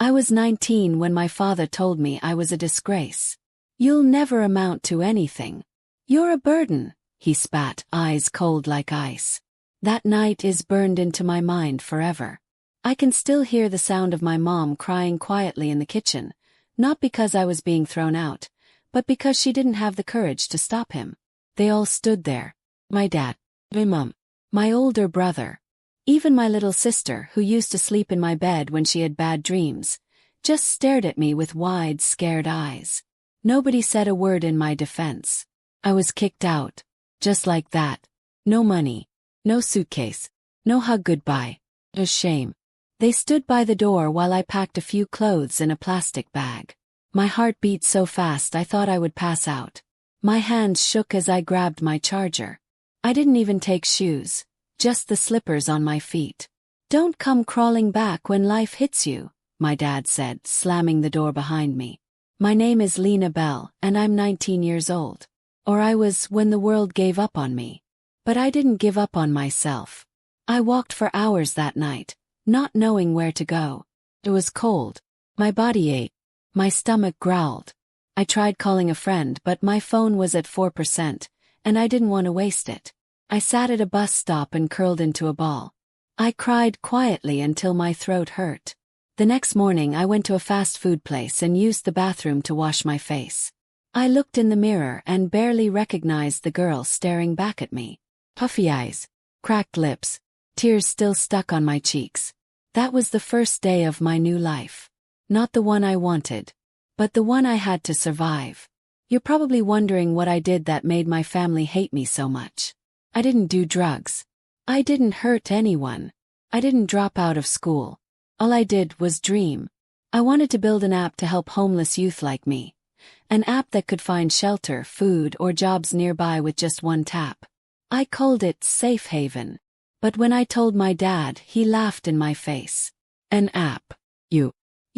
I was 19 when my father told me I was a disgrace. "You'll never amount to anything. You're a burden," he spat, eyes cold like ice. That night is burned into my mind forever. I can still hear the sound of my mom crying quietly in the kitchen, not because I was being thrown out, but because she didn't have the courage to stop him. They all stood there. My dad, my mom, my older brother, even my little sister, who used to sleep in my bed when she had bad dreams, just stared at me with wide, scared eyes. Nobody said a word in my defense. I was kicked out. Just like that. No money. No suitcase. No hug goodbye. A shame. They stood by the door while I packed a few clothes in a plastic bag. My heart beat so fast I thought I would pass out. My hands shook as I grabbed my charger. I didn't even take shoes, just the slippers on my feet. "Don't come crawling back when life hits you," my dad said, slamming the door behind me. "My name is Lena Bell, and I'm 19 years old. Or I was when the world gave up on me. But I didn't give up on myself. I walked for hours that night, not knowing where to go. It was cold. My body ached. My stomach growled. I tried calling a friend, but my phone was at 4%, and I didn't want to waste it. I sat at a bus stop and curled into a ball. I cried quietly until my throat hurt. The next morning I went to a fast food place and used the bathroom to wash my face. I looked in the mirror and barely recognized the girl staring back at me. Puffy eyes, cracked lips, tears still stuck on my cheeks. That was the first day of my new life. Not the one I wanted, but the one I had to survive. You're probably wondering what I did that made my family hate me so much. I didn't do drugs. I didn't hurt anyone. I didn't drop out of school. All I did was dream. I wanted to build an app to help homeless youth like me. An app that could find shelter, food, or jobs nearby with just one tap. I called it Safe Haven. But when I told my dad, he laughed in my face. "An app? You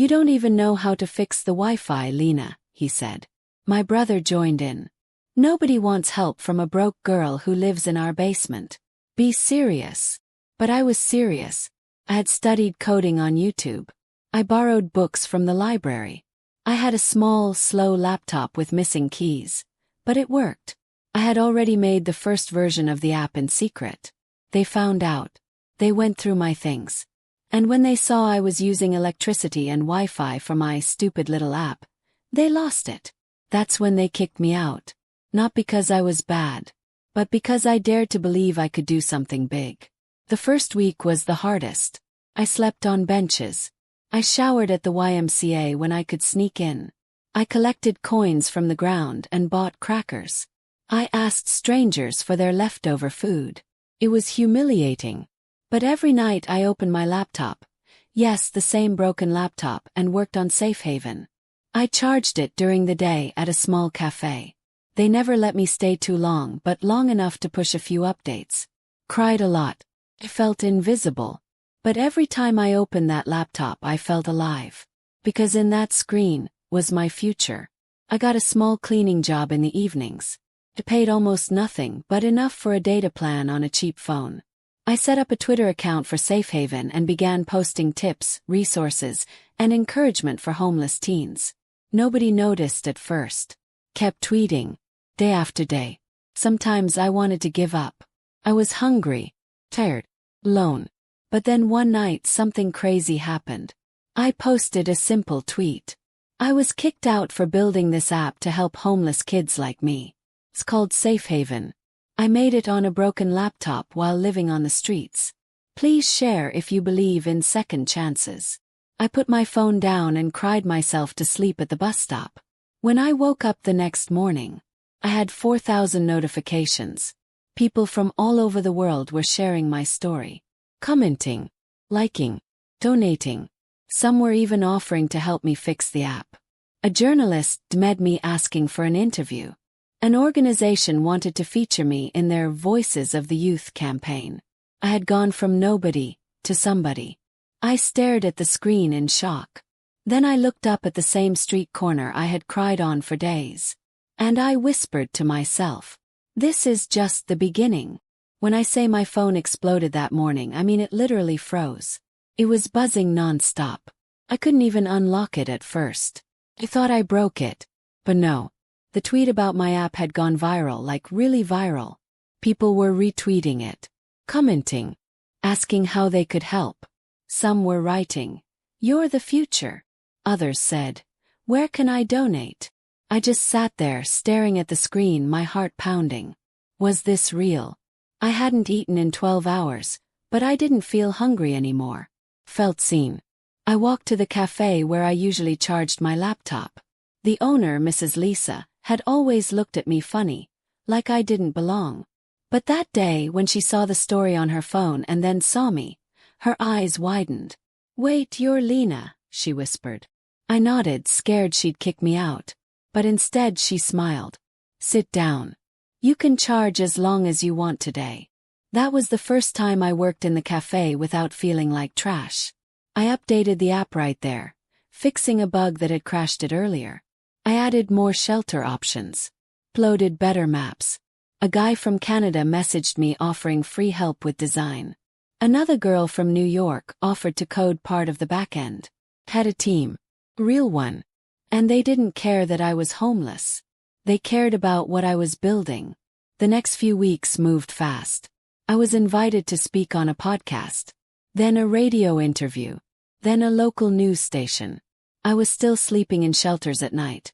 don't even know how to fix the Wi-Fi, Lena," he said. My brother joined in. "Nobody wants help from a broke girl who lives in our basement. Be serious." But I was serious. I had studied coding on YouTube. I borrowed books from the library. I had a small, slow laptop with missing keys. But it worked. I had already made the first version of the app in secret. They found out. They went through my things. And when they saw I was using electricity and Wi-Fi for my stupid little app, they lost it. That's when they kicked me out. Not because I was bad, but because I dared to believe I could do something big. The first week was the hardest. I slept on benches. I showered at the YMCA when I could sneak in. I collected coins from the ground and bought crackers. I asked strangers for their leftover food. It was humiliating. But every night I opened my laptop. Yes, the same broken laptop, and worked on Safe Haven. I charged it during the day at a small cafe. They never let me stay too long, but long enough to push a few updates. Cried a lot. I felt invisible. But every time I opened that laptop I felt alive. Because in that screen was my future. I got a small cleaning job in the evenings. It paid almost nothing, but enough for a data plan on a cheap phone. I set up a Twitter account for Safe Haven and began posting tips, resources, and encouragement for homeless teens. Nobody noticed at first. Kept tweeting. Day after day. Sometimes I wanted to give up. I was hungry, tired, alone. But then one night something crazy happened. I posted a simple tweet. I was kicked out for building this app to help homeless kids like me. It's called Safe Haven. I made it on a broken laptop while living on the streets. Please share if you believe in second chances. I put my phone down and cried myself to sleep at the bus stop. When I woke up the next morning, I had 4,000 notifications. People from all over the world were sharing my story. Commenting, liking, donating. Some were even offering to help me fix the app. A journalist DM'd me asking for an interview. An organization wanted to feature me in their Voices of the Youth campaign. I had gone from nobody to somebody. I stared at the screen in shock. Then I looked up at the same street corner I had cried on for days. And I whispered to myself, "This is just the beginning." When I say my phone exploded that morning, I mean it literally froze. It was buzzing non-stop. I couldn't even unlock it at first. I thought I broke it. But no. The tweet about my app had gone viral, like really viral. People were retweeting it, commenting, asking how they could help. Some were writing, "You're the future." Others said, "Where can I donate?" I just sat there staring at the screen, my heart pounding. Was this real? I hadn't eaten in 12 hours, but I didn't feel hungry anymore. Felt seen. I walked to the cafe where I usually charged my laptop. The owner, Mrs. Lisa, had always looked at me funny, like I didn't belong. But that day when she saw the story on her phone and then saw me, her eyes widened. "Wait, you're Lena," she whispered. I nodded, scared she'd kick me out. But instead she smiled. "Sit down. You can charge as long as you want today." That was the first time I worked in the cafe without feeling like trash. I updated the app right there, fixing a bug that had crashed it earlier. I added more shelter options. Uploaded better maps. A guy from Canada messaged me offering free help with design. Another girl from New York offered to code part of the backend. Had a team. Real one. And they didn't care that I was homeless. They cared about what I was building. The next few weeks moved fast. I was invited to speak on a podcast. Then a radio interview. Then a local news station. I was still sleeping in shelters at night.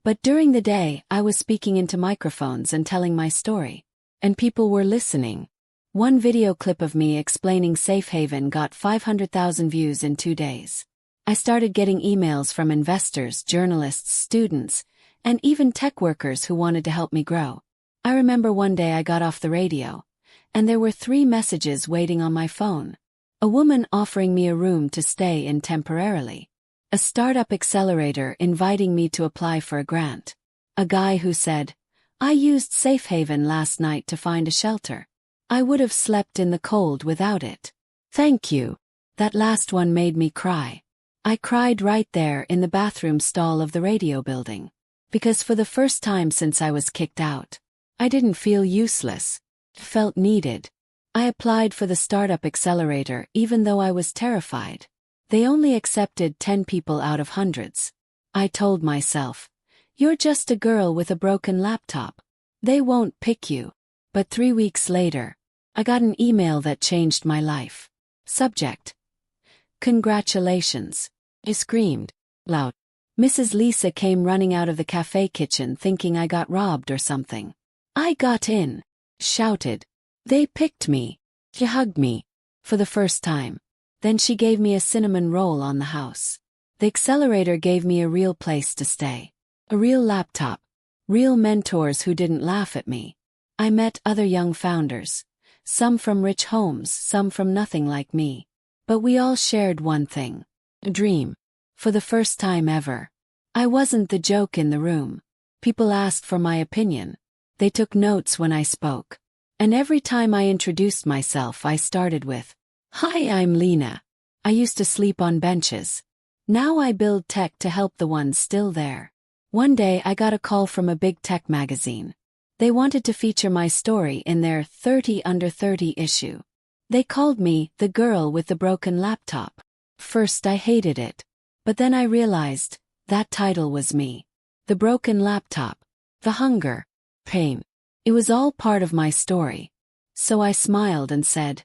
But during the day, I was speaking into microphones and telling my story. And people were listening. One video clip of me explaining Safe Haven got 500,000 views in 2 days. I started getting emails from investors, journalists, students, and even tech workers who wanted to help me grow. I remember one day I got off the radio, and there were 3 messages waiting on my phone. A woman offering me a room to stay in temporarily. A startup accelerator inviting me to apply for a grant. A guy who said, "I used Safe Haven last night to find a shelter. I would have slept in the cold without it. Thank you." That last one made me cry. I cried right there in the bathroom stall of the radio building. Because for the first time since I was kicked out, I didn't feel useless. Felt needed. I applied for the startup accelerator even though I was terrified. They only accepted 10 people out of hundreds. I told myself, "You're just a girl with a broken laptop. They won't pick you." But 3 weeks later, I got an email that changed my life. Subject: "Congratulations." I screamed loud. Mrs. Lisa came running out of the cafe kitchen thinking I got robbed or something. I got in. Shouted. They picked me. She hugged me. For the first time. Then she gave me a cinnamon roll on the house. The accelerator gave me a real place to stay. A real laptop. Real mentors who didn't laugh at me. I met other young founders. Some from rich homes, some from nothing like me. But we all shared one thing. A dream. For the first time ever. I wasn't the joke in the room. People asked for my opinion. They took notes when I spoke. And every time I introduced myself I started with, "Hi, I'm Lena. I used to sleep on benches. Now I build tech to help the ones still there." One day I got a call from a big tech magazine. They wanted to feature my story in their 30 Under 30 issue. They called me the girl with the broken laptop. First I hated it. But then I realized that title was me. The broken laptop. The hunger. Pain. It was all part of my story. So I smiled and said,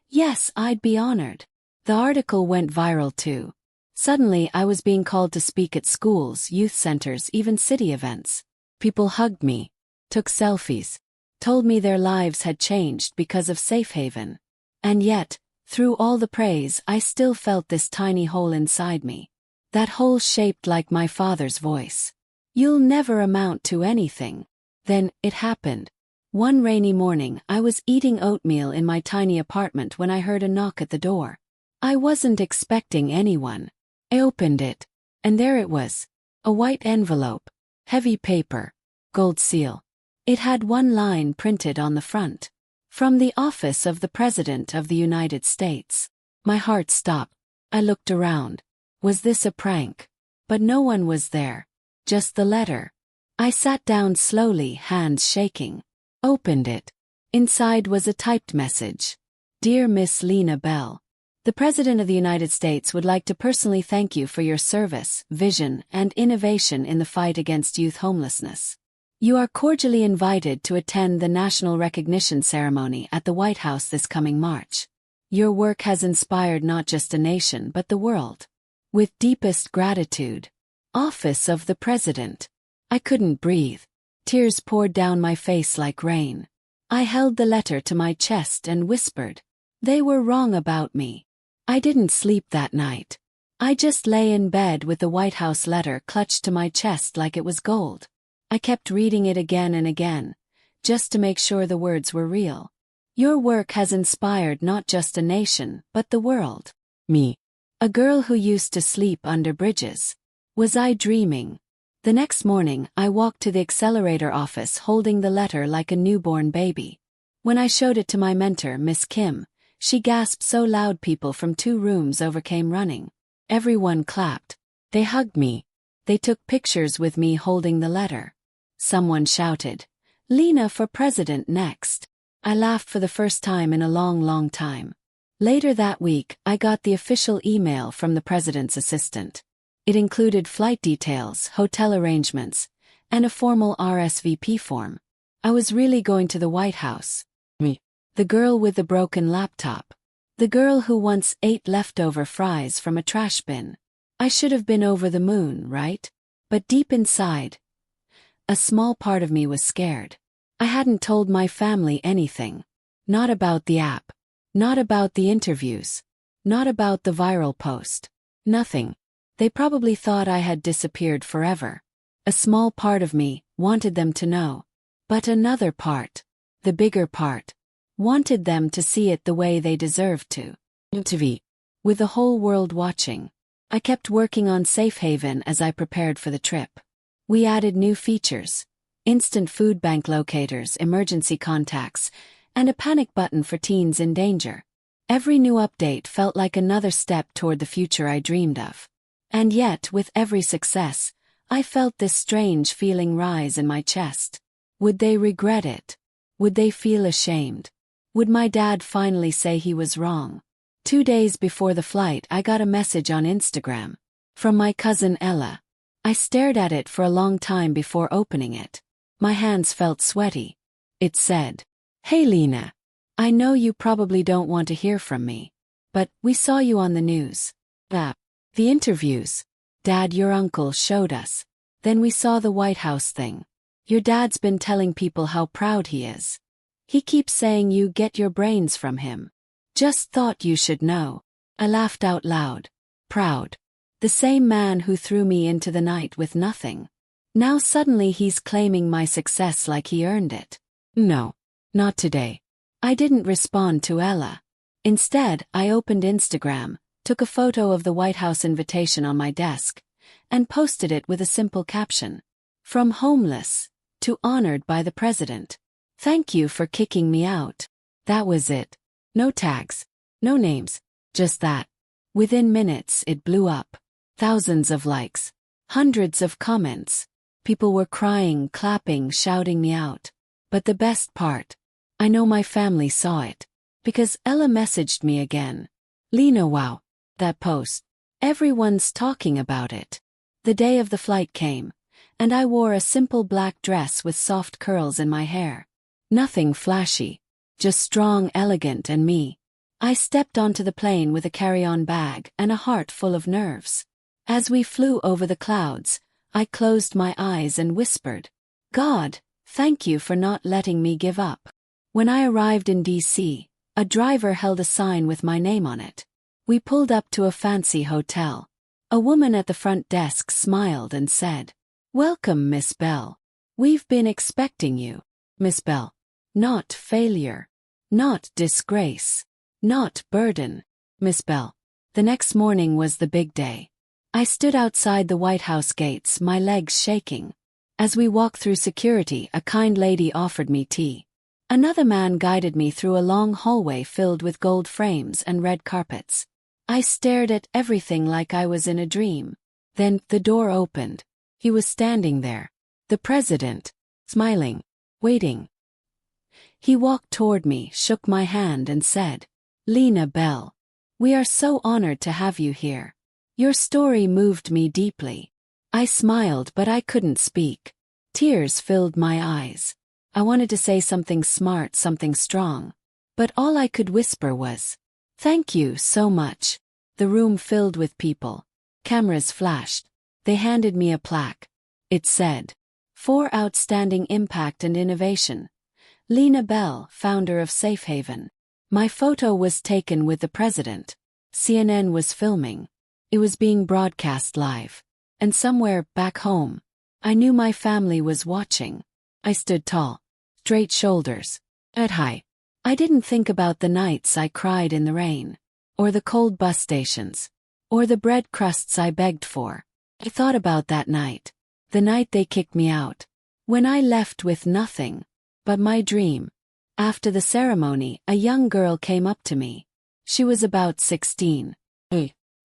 "Yes, I'd be honored." The article went viral too. Suddenly I was being called to speak at schools, youth centers, even city events. People hugged me, took selfies, told me their lives had changed because of Safe Haven. And yet, through all the praise, I still felt this tiny hole inside me. That hole shaped like my father's voice. "You'll never amount to anything." Then, it happened. One rainy morning I was eating oatmeal in my tiny apartment when I heard a knock at the door. I wasn't expecting anyone. I opened it. And there it was. A white envelope. Heavy paper. Gold seal. It had one line printed on the front. "From the office of the President of the United States." My heart stopped. I looked around. Was this a prank? But no one was there. Just the letter. I sat down slowly, hands shaking. Opened it. Inside was a typed message. "Dear Miss Lena Bell. The President of the United States would like to personally thank you for your service, vision, and innovation in the fight against youth homelessness. You are cordially invited to attend the National Recognition Ceremony at the White House this coming March. Your work has inspired not just a nation but the world. With deepest gratitude. Office of the President. I couldn't breathe. Tears poured down my face like rain. I held the letter to my chest and whispered, "They were wrong about me." I didn't sleep that night. I just lay in bed with the White House letter clutched to my chest like it was gold. I kept reading it again and again, just to make sure the words were real. Your work has inspired not just a nation, but the world. Me. A girl who used to sleep under bridges. Was I dreaming? The next morning, I walked to the accelerator office holding the letter like a newborn baby. When I showed it to my mentor, Miss Kim, she gasped so loud people from 2 rooms over came running. Everyone clapped. They hugged me. They took pictures with me holding the letter. Someone shouted, "Lena for president next." I laughed for the first time in a long, long time. Later that week, I got the official email from the president's assistant. It included flight details, hotel arrangements, and a formal RSVP form. I was really going to the White House. Me. The girl with the broken laptop. The girl who once ate leftover fries from a trash bin. I should have been over the moon, right? But deep inside, a small part of me was scared. I hadn't told my family anything. Not about the app. Not about the interviews. Not about the viral post. Nothing. They probably thought I had disappeared forever. A small part of me wanted them to know. But another part, the bigger part, wanted them to see it the way they deserved to. TV. With the whole world watching. I kept working on Safe Haven as I prepared for the trip. We added new features. Instant food bank locators, emergency contacts, and a panic button for teens in danger. Every new update felt like another step toward the future I dreamed of. And yet, with every success, I felt this strange feeling rise in my chest. Would they regret it? Would they feel ashamed? Would my dad finally say he was wrong? 2 days before the flight, I got a message on Instagram. From my cousin Ella. I stared at it for a long time before opening it. My hands felt sweaty. It said, "Hey Lena. I know you probably don't want to hear from me. But we saw you on the news. The interviews. Dad, your uncle showed us. Then we saw the White House thing. Your dad's been telling people how proud he is. He keeps saying you get your brains from him. Just thought you should know." I laughed out loud. Proud. The same man who threw me into the night with nothing. Now suddenly he's claiming my success like he earned it. No. Not today. I didn't respond to Ella. Instead, I opened Instagram, took a photo of the White House invitation on my desk, and posted it with a simple caption. "From homeless to honored by the president. Thank you for kicking me out." That was it. No tags. No names. Just that. Within minutes, it blew up. Thousands of likes. Hundreds of comments. People were crying, clapping, shouting me out. But the best part, I know my family saw it. Because Ella messaged me again. "Lena, wow. That post. Everyone's talking about it." The day of the flight came, and I wore a simple black dress with soft curls in my hair. Nothing flashy. Just strong, elegant, and me. I stepped onto the plane with a carry-on bag and a heart full of nerves. As we flew over the clouds, I closed my eyes and whispered, "God, thank you for not letting me give up." When I arrived in D.C., a driver held a sign with my name on it. We pulled up to a fancy hotel. A woman at the front desk smiled and said, "Welcome, Miss Bell. We've been expecting you." Miss Bell. Not failure. Not disgrace. Not burden. Miss Bell. The next morning was the big day. I stood outside the White House gates, my legs shaking. As we walked through security, a kind lady offered me tea. Another man guided me through a long hallway filled with gold frames and red carpets. I stared at everything like I was in a dream. Then, the door opened. He was standing there. The president. Smiling. Waiting. He walked toward me, shook my hand and said, "Lena Bell." We are so honored to have you here. Your story moved me deeply. I smiled, but I couldn't speak. Tears filled my eyes. I wanted to say something smart, something strong. But all I could whisper was, "Thank you so much." The room filled with people. Cameras flashed. They handed me a plaque. It said, "For outstanding impact and innovation. Lena Bell, founder of Safe Haven." My photo was taken with the president. CNN was filming. It was being broadcast live. And somewhere back home, I knew my family was watching. I stood tall, straight shoulders, head high. I didn't think about the nights I cried in the rain, or the cold bus stations, or the bread crusts I begged for. I thought about that night, the night they kicked me out, when I left with nothing but my dream. After the ceremony, a young girl came up to me. She was about 16.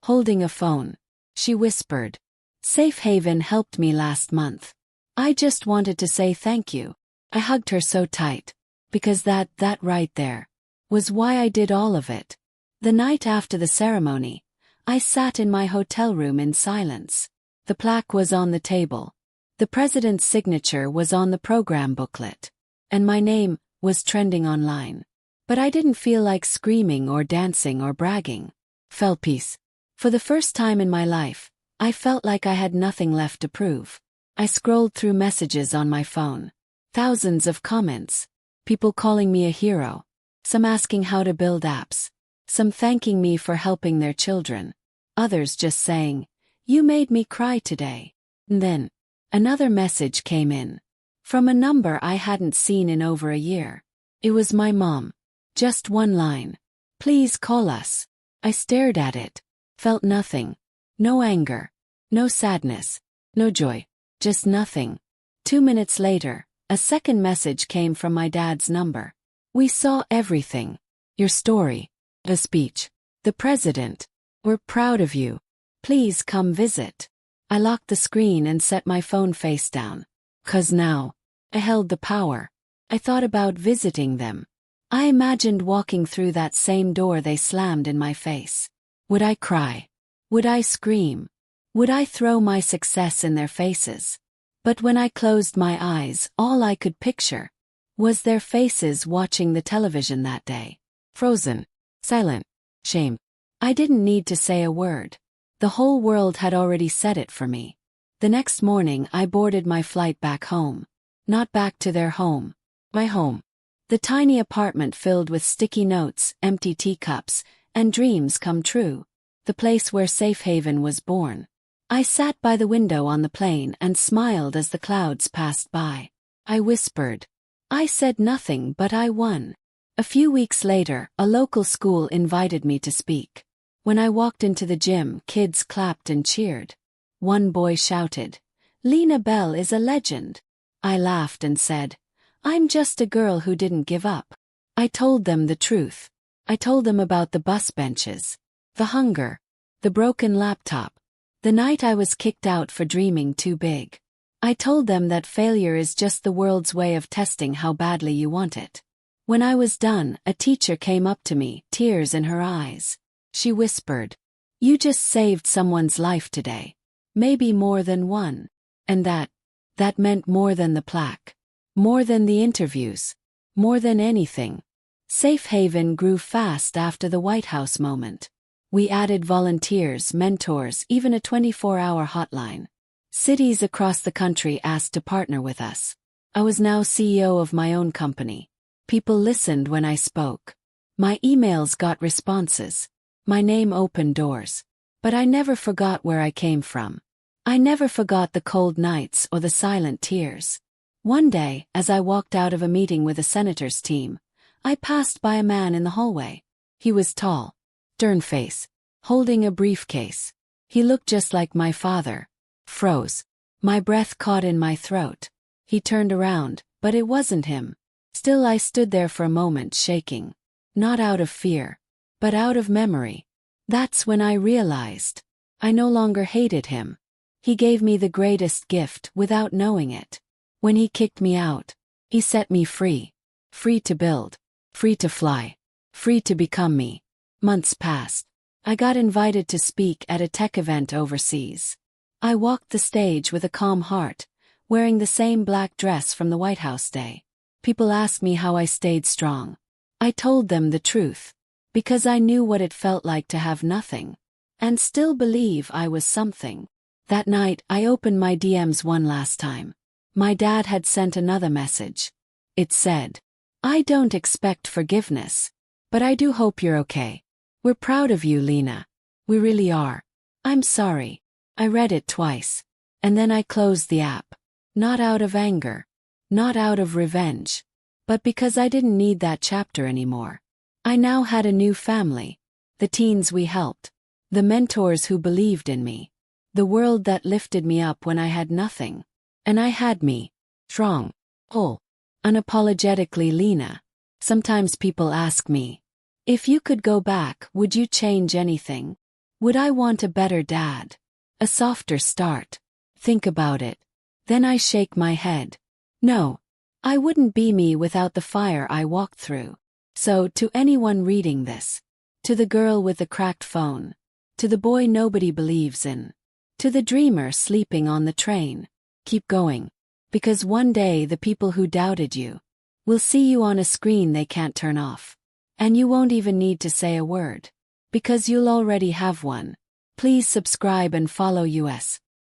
Holding a phone. She whispered, "Safe Haven helped me last month. I just wanted to say thank you." I hugged her so tight, because that right there was why I did all of it. The night after the ceremony, I sat in my hotel room in silence. The plaque was on the table. The president's signature was on the program booklet. And my name was trending online. But I didn't feel like screaming or dancing or bragging. Felt peace. For the first time in my life, I felt like I had nothing left to prove. I scrolled through messages on my phone. Thousands of comments. People calling me a hero. Some asking how to build apps. Some thanking me for helping their children. Others just saying, "You made me cry today." And then, another message came in. From a number I hadn't seen in over a year. It was my mom. Just one line. "Please call us." I stared at it. Felt nothing. No anger. No sadness. No joy. Just nothing. 2 minutes later, a second message came from my dad's number. "We saw everything. Your story. The speech. The president. We're proud of you. Please come visit." I locked the screen and set my phone face down. 'Cause now, I held the power. I thought about visiting them. I imagined walking through that same door they slammed in my face. Would I cry? Would I scream? Would I throw my success in their faces? But when I closed my eyes, all I could picture was their faces watching the television that day. Frozen. Silent. Shame. I didn't need to say a word. The whole world had already said it for me. The next morning I boarded my flight back home. Not back to their home. My home. The tiny apartment filled with sticky notes, empty teacups, and dreams come true. The place where Safe Haven was born. I sat by the window on the plane and smiled as the clouds passed by. I whispered. I said nothing, but I won. A few weeks later, a local school invited me to speak. When I walked into the gym, kids clapped and cheered. One boy shouted, "Lena Bell is a legend." I laughed and said, "I'm just a girl who didn't give up." I told them the truth. I told them about the bus benches, the hunger, the broken laptop, the night I was kicked out for dreaming too big. I told them that failure is just the world's way of testing how badly you want it. When I was done, a teacher came up to me, tears in her eyes. She whispered, "You just saved someone's life today. Maybe more than one." And that meant more than the plaque. More than the interviews. More than anything. Safe Haven grew fast after the White House moment. We added volunteers, mentors, even a 24-hour hotline. Cities across the country asked to partner with us. I was now CEO of my own company. People listened when I spoke. My emails got responses. My name opened doors. But I never forgot where I came from. I never forgot the cold nights or the silent tears. One day, as I walked out of a meeting with a senator's team, I passed by a man in the hallway. He was tall, stern face, holding a briefcase. He looked just like my father. Froze. My breath caught in my throat. He turned around, but it wasn't him. Still I stood there for a moment shaking. Not out of fear, but out of memory. That's when I realized. I no longer hated him. He gave me the greatest gift without knowing it. When he kicked me out, he set me free. Free to build. Free to fly. Free to become me. Months passed. I got invited to speak at a tech event overseas. I walked the stage with a calm heart, wearing the same black dress from the White House day. People asked me how I stayed strong. I told them the truth, because I knew what it felt like to have nothing, and still believe I was something. That night, I opened my DMs one last time. My dad had sent another message. It said, "I don't expect forgiveness, but I do hope you're okay. We're proud of you, Lena. We really are. I'm sorry." I read it twice, and then I closed the app. Not out of anger, not out of revenge, but because I didn't need that chapter anymore. I now had a new family, the teens we helped, the mentors who believed in me, the world that lifted me up when I had nothing. And I had me, strong, whole, unapologetically Lena. Sometimes people ask me, if you could go back, would you change anything? Would I want a better dad? A softer start? Think about it. Then I shake my head. No, I wouldn't be me without the fire I walked through. So, to anyone reading this, to the girl with the cracked phone, to the boy nobody believes in, to the dreamer sleeping on the train, keep going, because one day the people who doubted you will see you on a screen they can't turn off. And you won't even need to say a word, because you'll already have one. Please subscribe and follow us.